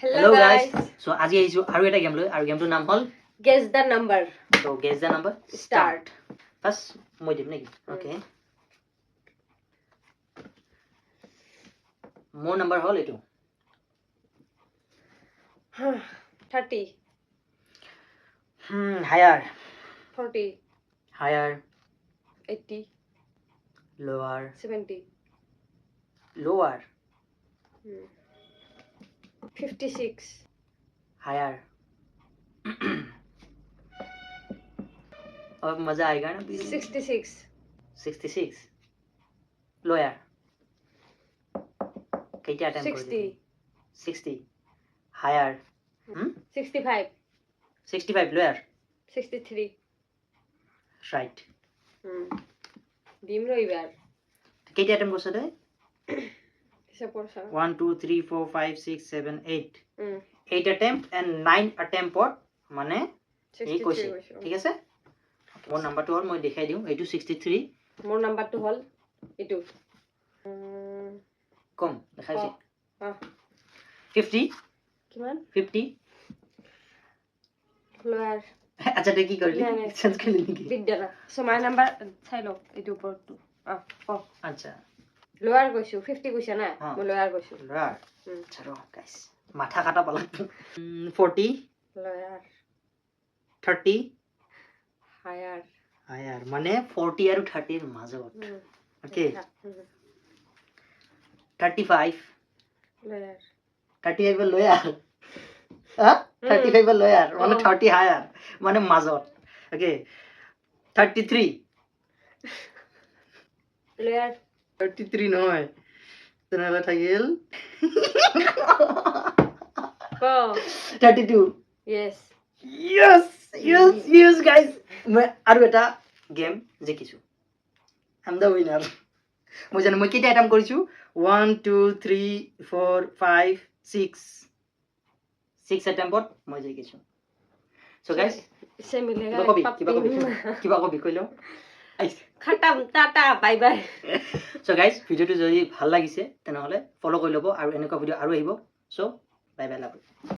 Hello guys. So আজি আহিছো আৰু এটা গেম লৈ আৰু গেমটোৰ নাম হ'ল Guess the number. So guess the number. Start. First মই দিম নেকি? Okay. মোৰ নাম্বাৰ হ'ল এইটো 30. Higher. 40. Higher. 80. Lower. 70. Lower. 56. Higher. अब मजा आएगा ना 66. 66 lower कैसे attempt 60. 60 higher 65. 65 lower 63. right Dim Roibar. कैसे attempt करছ तই Support 1 2 3 4 5 6 7 8 8 attempt and 9 attempt पर माने এই কৈছে ঠিক আছে মোৰ নাম্বাৰটো হ'ল মই দেখাই দিওঁ এইটো 63 মোৰ নাম্বাৰটো হ'ল এইটো কম দেখাইছে 50 কিমান 50 লোৱাৰ আচ্ছা তে কি কৰিলি চেঞ্জ কৰিলি নেকি বিদ্যালয় সো মাই নাম্বাৰ চাই লওক এইটো ওপৰটো আচ্ছা লোৱাৰ কৈছো 50 কৈছা না মই লোৱাৰ কৈছো লোৱাৰ চলো গাইস মাথা কাটা পালা 40 লোৱাৰ 30 হায়াৰ হায়াৰ মানে 40 আৰু 30 ৰ মাজত ওকে 35 লোৱাৰ 35 লোয়াৰ 35 লোয়াৰ মানে 30 হায়াৰ মানে মাজত ওকে 33 লোৱাৰ 33 নহয় তেনেহলে থাকিল 32 yes yes yes yes guys মই আৰু এটা গেম জিকিছো I'm the winner মই জানো মই কেইটা আইটেম কৰিছো 1 2 3 4 5 6 আইটেমত মই জিকিছো সো গাইস সে মিলেগা কিবা কবি কইলো খতম tata bye bye so guys ভিডিওটো যদি ভাল লাগিছে তেনেহলে ফলো কৰি লব আৰু এনেকুৱা ভিডিও আৰু আহিব সো বাই বাই লাভ